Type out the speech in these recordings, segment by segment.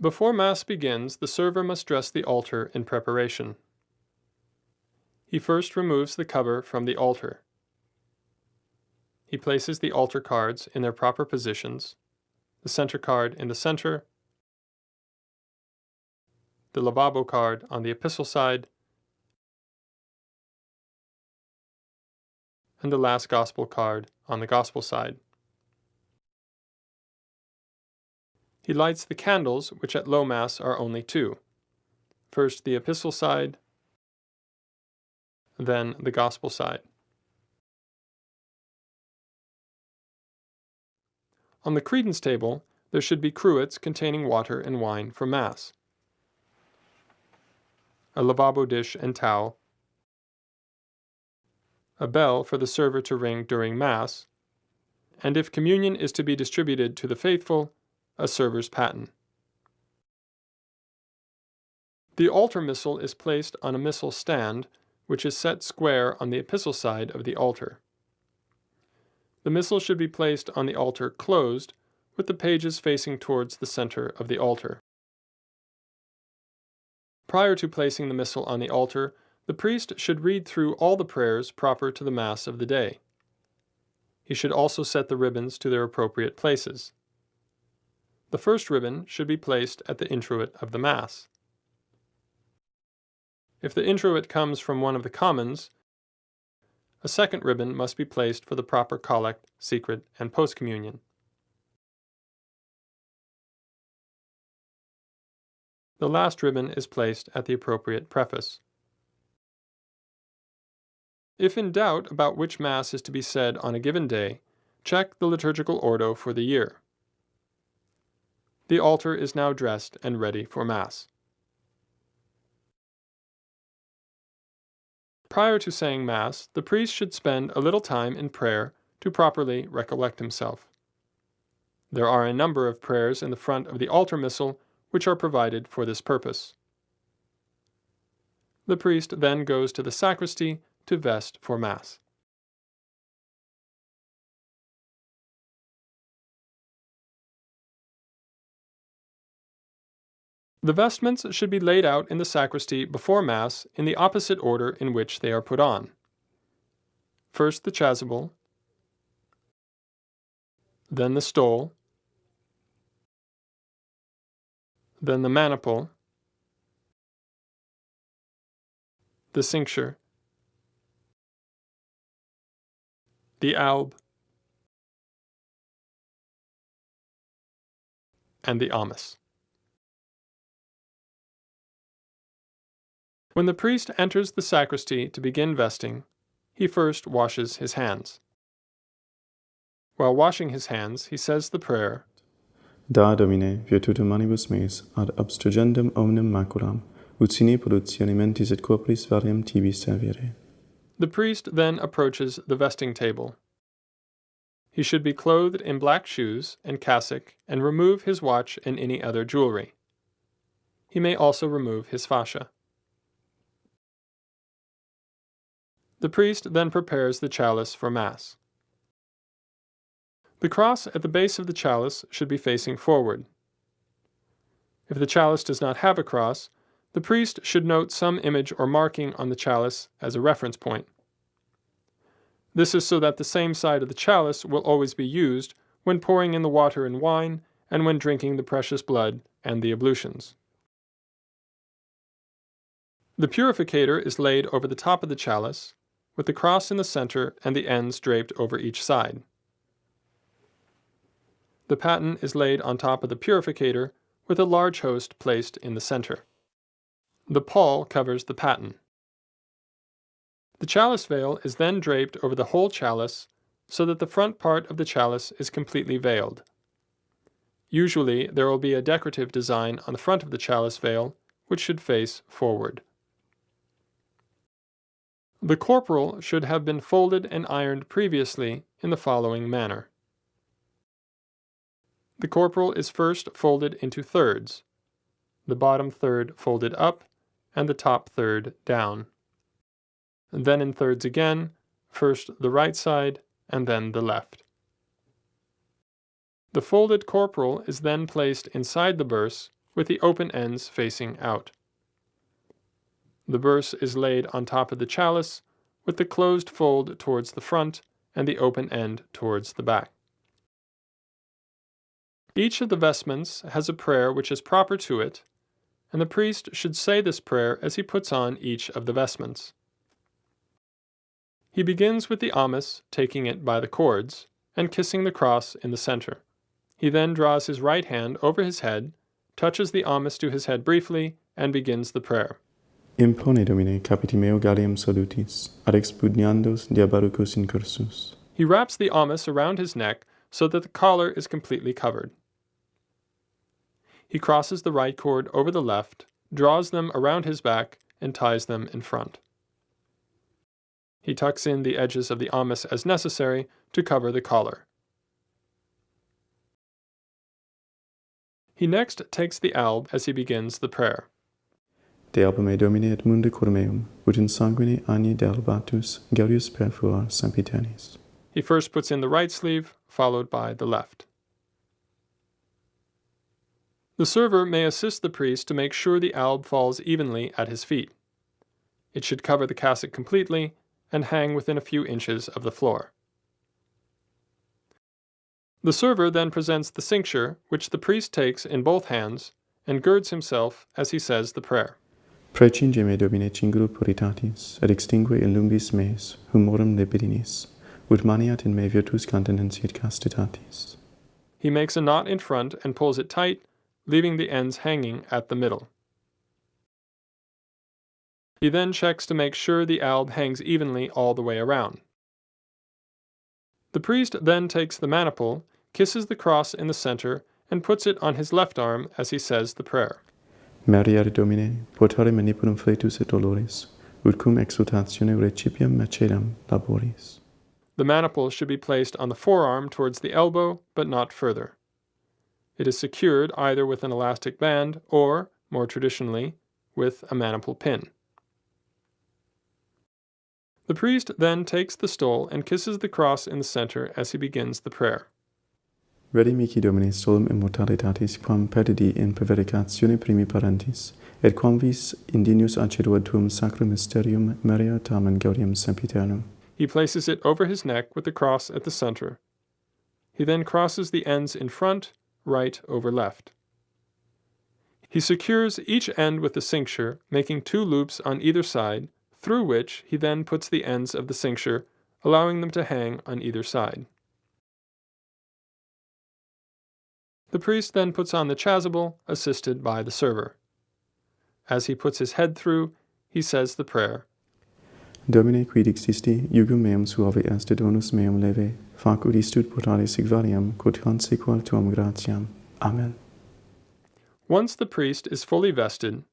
Before Mass begins, the server must dress the altar in preparation. He first removes the cover from the altar. He places the altar cards in their proper positions, the center card in the center, the lavabo card on the epistle side, and the last gospel card on the gospel side. He lights the candles, which at low Mass are only two. First the epistle side, then the gospel side. On the credence table, there should be cruets containing water and wine for Mass, a lavabo dish and towel, a bell for the server to ring during Mass, and if communion is to be distributed to the faithful, a server's paten. The altar missal is placed on a missal stand, which is set square on the epistle side of the altar. The missal should be placed on the altar closed, with the pages facing towards the center of the altar. Prior to placing the missal on the altar, the priest should read through all the prayers proper to the Mass of the day. He should also set the ribbons to their appropriate places. The first ribbon should be placed at the introit of the Mass. If the introit comes from one of the commons, a second ribbon must be placed for the proper collect, secret, and post-communion. The last ribbon is placed at the appropriate preface. If in doubt about which Mass is to be said on a given day, check the liturgical ordo for the year. The altar is now dressed and ready for Mass. Prior to saying Mass, the priest should spend a little time in prayer to properly recollect himself. There are a number of prayers in the front of the altar missal which are provided for this purpose. The priest then goes to the sacristy to vest for Mass. The vestments should be laid out in the sacristy before Mass in the opposite order in which they are put on. First the chasuble, then the stole, then the maniple, the cincture, the alb, and the amice. When the priest enters the sacristy to begin vesting, he first washes his hands. While washing his hands, he says the prayer, Da Domine, virtutum manibus meis, ad abstrugendum omnem maculam, ut sine pollutionem mentis et corporis variam tibi serviere. The priest then approaches the vesting table. He should be clothed in black shoes and cassock and remove his watch and any other jewelry. He may also remove his fascia. The priest then prepares the chalice for Mass. The cross at the base of the chalice should be facing forward. If the chalice does not have a cross, the priest should note some image or marking on the chalice as a reference point. This is so that the same side of the chalice will always be used when pouring in the water and wine and when drinking the precious blood and the ablutions. The purificator is laid over the top of the chalice, with the cross in the center and the ends draped over each side. The paten is laid on top of the purificator, with a large host placed in the center. The pall covers the paten. The chalice veil is then draped over the whole chalice so that the front part of the chalice is completely veiled. Usually, there will be a decorative design on the front of the chalice veil, which should face forward. The corporal should have been folded and ironed previously in the following manner. The corporal is first folded into thirds, the bottom third folded up and the top third down. Then in thirds again, first the right side and then the left. The folded corporal is then placed inside the burse with the open ends facing out. The burse is laid on top of the chalice, with the closed fold towards the front and the open end towards the back. Each of the vestments has a prayer which is proper to it, and the priest should say this prayer as he puts on each of the vestments. He begins with the amice, taking it by the cords, and kissing the cross in the center. He then draws his right hand over his head, touches the amice to his head briefly, and begins the prayer. Impone Domine capiti meo gallium salutis, ad expugniandos diabarucos incursus. He wraps the amice around his neck so that the collar is completely covered. He crosses the right cord over the left, draws them around his back, and ties them in front. He tucks in the edges of the amice as necessary to cover the collar. He next takes the alb as he begins the prayer. De alba me Domine et munde cor meum, ut in sanguine agni dealbatus gaudius perfuar sempiternis. He first puts in the right sleeve, followed by the left. The server may assist the priest to make sure the alb falls evenly at his feet. It should cover the cassock completely and hang within a few inches of the floor. The server then presents the cincture, which the priest takes in both hands, and girds himself as he says the prayer. Precinge me Domine cinguru puritatis, et extingue in lumbis meis, humorum libidinis, ut maniat in me virtus continentia castitatis. He makes a knot in front and pulls it tight, leaving the ends hanging at the middle. He then checks to make sure the alb hangs evenly all the way around. The priest then takes the maniple, kisses the cross in the center, and puts it on his left arm as he says the prayer. Mariare Domine, portare manipulum fletus et dolores, ut cum exultatione recipiam macedam laboris. The maniple should be placed on the forearm towards the elbow, but not further. It is secured either with an elastic band or, more traditionally, with a maniple pin. The priest then takes the stole and kisses the cross in the center as he begins the prayer. Redi mihi Domine solum immortalitatis quam perdidi in prevaricatione primi parentis, et quam vis indinius acceduat tuum sacrum mysterium meria tamen gaudium sempiternum. He places it over his neck with the cross at the center. He then crosses the ends in front, right over left. He secures each end with the cincture, making 2 loops on either side, through which he then puts the ends of the cincture, allowing them to hang on either side. The priest then puts on the chasuble, assisted by the server. As he puts his head through, he says the prayer. Domine quid existi, jugum meum suave est donus meum leve, facut istut portare sigvariam, quod consequal tuam gratiam. Amen. Once the priest is fully vested,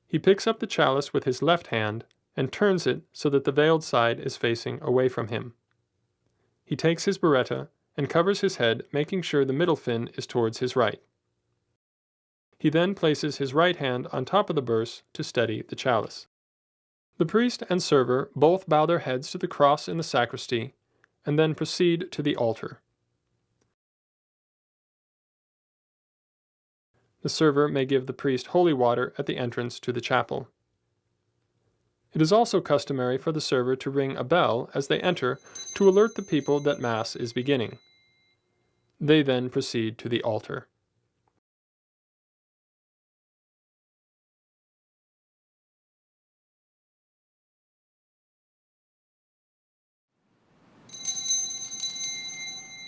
he picks up the chalice with his left hand and turns it so that the veiled side is facing away from him. He takes his biretta and covers his head, making sure the middle fin is towards his right. He then places his right hand on top of the burse to steady the chalice. The priest and server both bow their heads to the cross in the sacristy and then proceed to the altar. The server may give the priest holy water at the entrance to the chapel. It is also customary for the server to ring a bell as they enter to alert the people that Mass is beginning. They then proceed to the altar.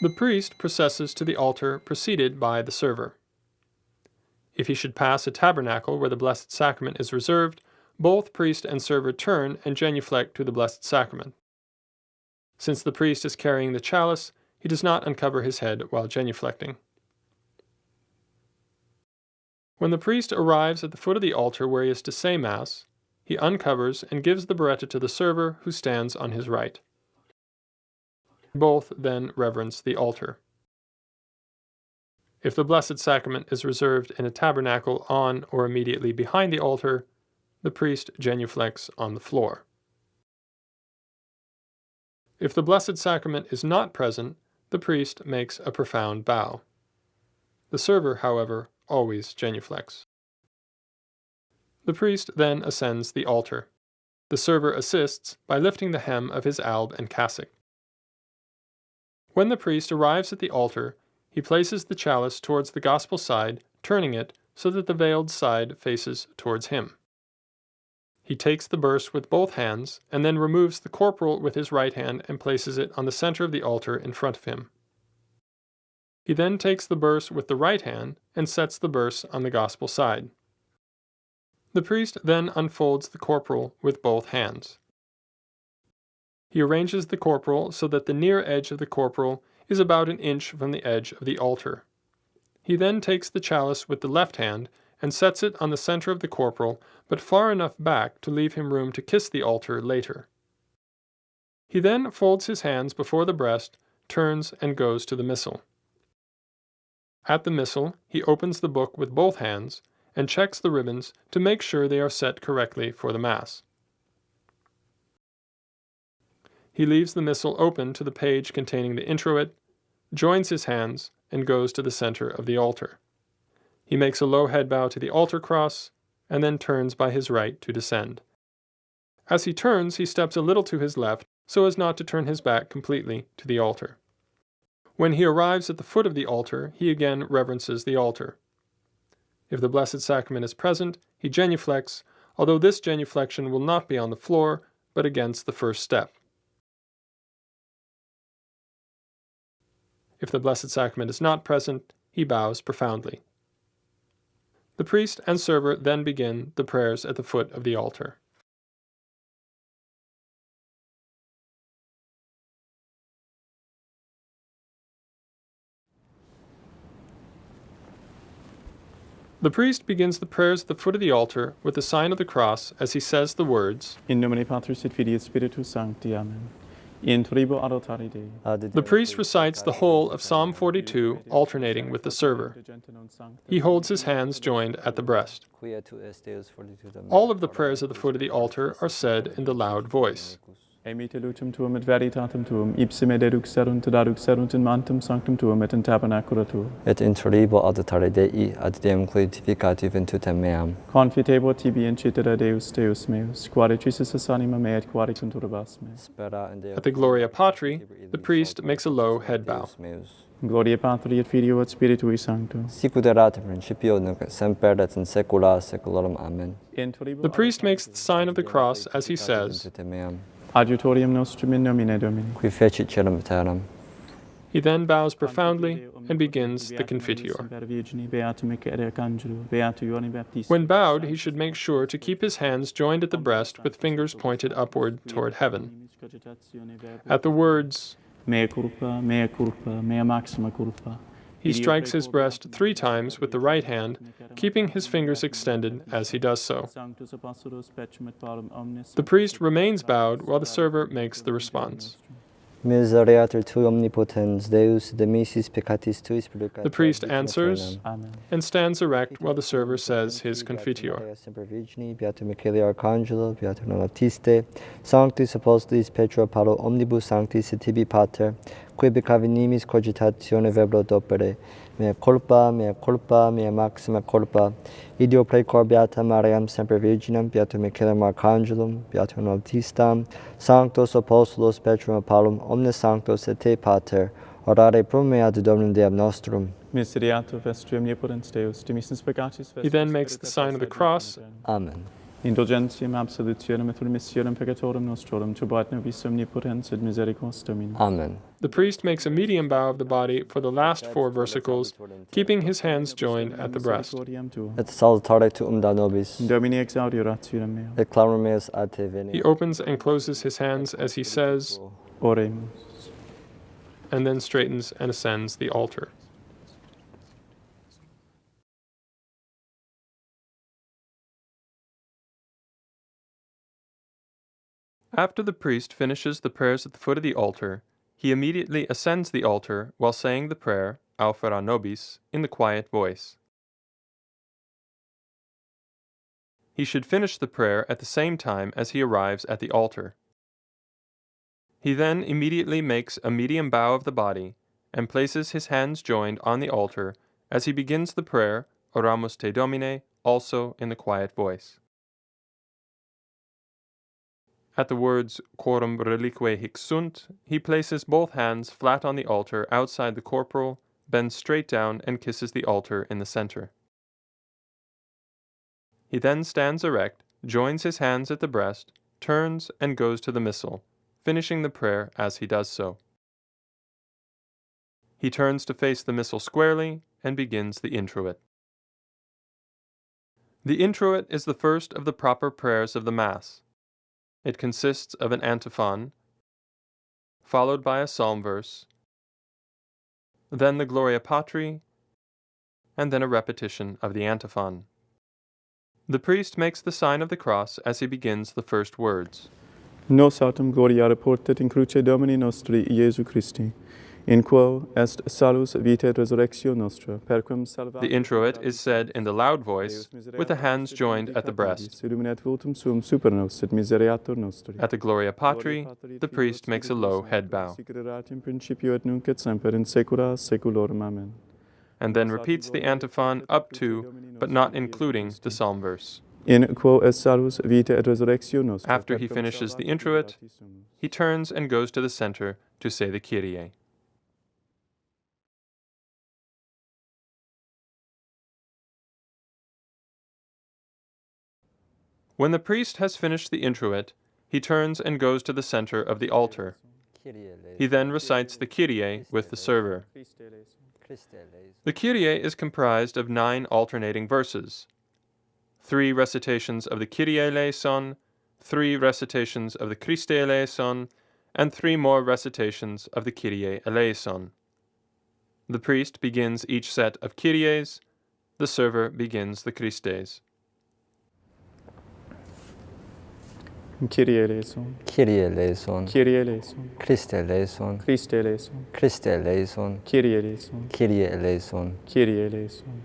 The priest processes to the altar preceded by the server. If he should pass a tabernacle where the Blessed Sacrament is reserved, both priest and server turn and genuflect to the Blessed Sacrament. Since the priest is carrying the chalice, he does not uncover his head while genuflecting. When the priest arrives at the foot of the altar where he is to say Mass, he uncovers and gives the biretta to the server who stands on his right. Both then reverence the altar. If the Blessed Sacrament is reserved in a tabernacle on or immediately behind the altar, the priest genuflects on the floor. If the Blessed Sacrament is not present, the priest makes a profound bow. The server, however, always genuflex. The priest then ascends the altar. The server assists by lifting the hem of his alb and cassock. When the priest arrives at the altar, he places the chalice towards the gospel side, turning it so that the veiled side faces towards him. He takes the burse with both hands, and then removes the corporal with his right hand and places it on the center of the altar in front of him. He then takes the burse with the right hand and sets the burse on the gospel side. The priest then unfolds the corporal with both hands. He arranges the corporal so that the near edge of the corporal is about an inch from the edge of the altar. He then takes the chalice with the left hand and sets it on the center of the corporal, but far enough back to leave him room to kiss the altar later. He then folds his hands before the breast, turns, and goes to the missal. At the missal, he opens the book with both hands and checks the ribbons to make sure they are set correctly for the Mass. He leaves the missal open to the page containing the introit, joins his hands, and goes to the center of the altar. He makes a low head bow to the altar cross, and then turns by his right to descend. As he turns, he steps a little to his left, so as not to turn his back completely to the altar. When he arrives at the foot of the altar, he again reverences the altar. If the Blessed Sacrament is present, he genuflects, although this genuflection will not be on the floor, but against the first step. If the Blessed Sacrament is not present, he bows profoundly. The priest and server then begin the prayers at the foot of the altar. The priest begins the prayers at the foot of the altar with the sign of the cross as he says the words, In nomine Patris et Filii et Spiritus Sancti. Amen. In tribo adultari Dei. The priest recites the whole of Psalm 42, alternating with the server. He holds his hands joined at the breast. All of the prayers at the foot of the altar are said in the loud voice. Emite lutum tuum et veritatem tuum, ipsime deduxerunt in mantem sanctum tuum et in tabernacula tuum. Et intribo adutare Dei ad Deum glorificati ventutem meam. Confitebo tibi incitera Deus meus, quare trisis anima mea et quare conturbas me. At the Gloria Patri, the priest makes a low head bow. Gloria Patri et Filio et Spiritui Sancto. Sicut erat in principio nunc et semper et in saecula saeculorum. Amen. The priest makes the sign of the cross as he says, Adiutorium nostrum in nomine Domini. Qui fecit caelum et terram. He then bows profoundly and begins the Confiteor. When bowed, he should make sure to keep his hands joined at the breast with fingers pointed upward toward heaven. At the words, Mea culpa, mea culpa, mea maxima culpa. He strikes his breast 3 times with the right hand, keeping his fingers extended as he does so. The priest remains bowed while the server makes the response. Misereatur tui omnipotens Deus de missis peccatis tuis purificator. The priest answers Amen. and stands erect while the server says his Confiteor. Semper Virgini, Beatum Michaeli Arcangelo, Beatum non Baptiste, Sanctis Apostolis Petro Paulo omnibus sanctis et tibi pater, qui becavi nimis cogitatione verbro d'opere, mea culpa, mea maxima culpa, idio precor Beata Mariam Semper Virginam, Beatum Michaelem Arcangelum, Beatum non Baptistam, Sanctos Apostolos Petrum Paulum, omnes sanctos et te pater, orare pro me ad Dominum Deum nostrum. Miseriatur vestri omnipotens Deus, dimissis peccatis He then makes the sign of the cross. Amen. Indulgentiam absolutionem et remissionem peccatorum nostrorum, tubat nobis omnipotens et misericors Domini. Amen. The priest makes a medium bow of the body for the last 4 versicles, keeping his hands joined at the breast. Et salutare tuum da nobis, Domini exaudi orationem mea. et clamor meus ad te veni. He opens and closes his hands as he says, Oremus. and then straightens and ascends the altar. After the priest finishes the prayers at the foot of the altar, he immediately ascends the altar while saying the prayer, Aufera Nobis, in the quiet voice. He should finish the prayer at the same time as he arrives at the altar. He then immediately makes a medium bow of the body and places his hands joined on the altar as he begins the prayer, Oramus te Domine, also in the quiet voice. At the words Quorum relique hic sunt, he places both hands flat on the altar outside the corporal, bends straight down and kisses the altar in the center. He then stands erect, joins his hands at the breast, turns and goes to the missal, finishing the prayer as he does so. He turns to face the missal squarely and begins the introit. The introit is the first of the proper prayers of the Mass. It consists of an antiphon, followed by a psalm verse, then the Gloria Patri, and then a repetition of the antiphon. The priest makes the sign of the cross as he begins the first words. Nos autem gloriare portet in cruce Domini nostri Iesu Christi, in quo est salus vitae et resurrectio nostra, perquam salvator. The introit is said in the loud voice, with the hands joined at the breast. Illuminat vultum suum super nos et misereatur nostri. At the Gloria Patri, the priest makes a low head bow, In principio et nunc et semper in saecula saeculorum. Amen. and then repeats the antiphon up to, but not including, the psalm verse. In quo est salus vitae et resurrectio nostra. After he finishes the introit, he turns and goes to the center to say the Kyrie. When the priest has finished the introit, he turns and goes to the center of the altar. He then recites the Kyrie with the server. The Kyrie is comprised of 9 alternating verses: 3 recitations of the Kyrie eleison, 3 recitations of the Christe eleison, and 3 more recitations of the Kyrie eleison. The priest begins each set of Kyries, the server begins the Christes. Kyrie eleison. Kyrie eleison. Kyrie eleison. Christe eleison. Christe eleison. Christe eleison. Kyrie eleison. Kyrie eleison. Kyrie eleison.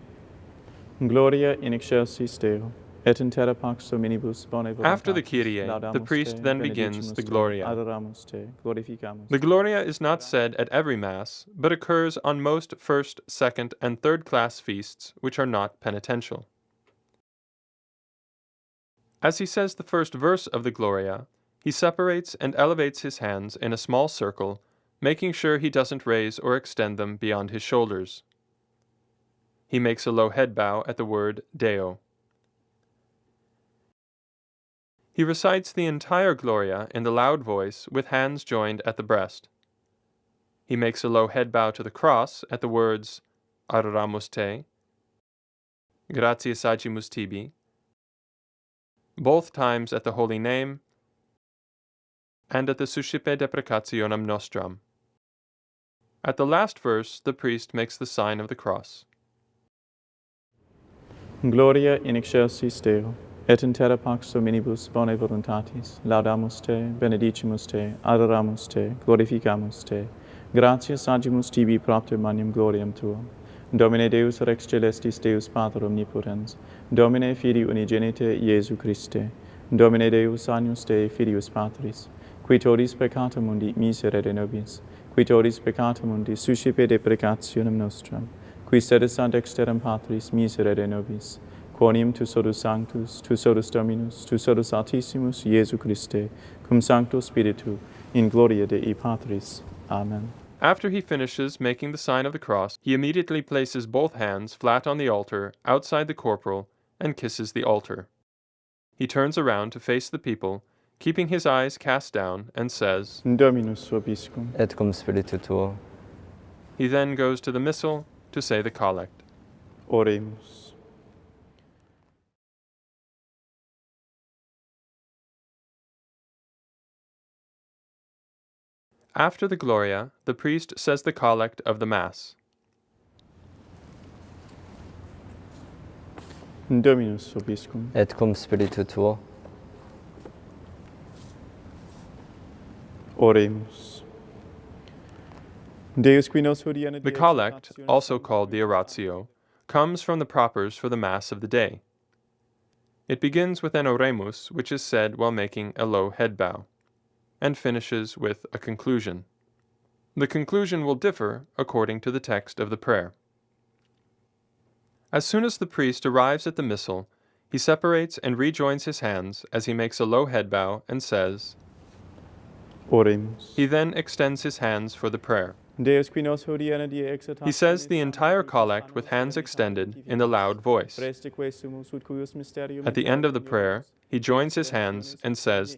Gloria in excelsis Deo, et in terra pax hominibus bone voluntatis. After the Kyrie, the priest then begins the Gloria. Adoramus te, glorificamus. The Gloria is not said at every Mass, but occurs on most first, second, and third class feasts which are not penitential. As he says the first verse of the Gloria, he separates and elevates his hands in a small circle, making sure he doesn't raise or extend them beyond his shoulders. He makes a low head bow at the word Deo. He recites the entire Gloria in the loud voice with hands joined at the breast. He makes a low head bow to the cross at the words Adoramus te, Gratias agimus tibi, both times at the Holy Name, and at the Suscipe deprecationem nostram. At the last verse, the priest makes the sign of the cross. Gloria in excelsis Deo, et in terra pax hominibus bone voluntatis, laudamus te, benedicimus te, adoramus te, glorificamus te, gratias agimus tibi propter magnum gloriam tuam. Domine Deus rex celestis Deus Pater omnipotens, Domine Filii unigenite Iesu Christe, Domine Deus agnus Dei Filius Patris, qui todis peccata mundi miserere nobis, qui todis peccata mundi suscipe deprecationem nostram, qui sedis ad dexteram Patris miserere nobis, quoniam tu sodus sanctus, tu sodus Dominus, tu sodus Altissimus Iesu Christe, cum Sancto Spiritu, in gloria Dei Patris. Amen. After he finishes making the sign of the cross, he immediately places both hands flat on the altar outside the corporal and kisses the altar. He turns around to face the people, keeping his eyes cast down, and says, Dominus vobiscum. Et cum spiritu tuo. He then goes to the missal to say the collect. Oremus. After the Gloria, the priest says the collect of the Mass. Dominus vobiscum. Et cum spiritu tuo. Oremus. Deus qui nos hodie. The collect, also called the oratio, comes from the propers for the Mass of the day. It begins with an oremus, which is said while making a low head bow, and finishes with a conclusion. The conclusion will differ according to the text of the prayer. As soon as the priest arrives at the missal, he separates and rejoins his hands as he makes a low head bow and says, Oremus. he then extends his hands for the prayer. Deus qui nos hodie die exaltationis He says the entire collect with hands extended in a loud voice. Preste quesumus ut cuius mysterium At the end of the prayer, he joins his hands and says,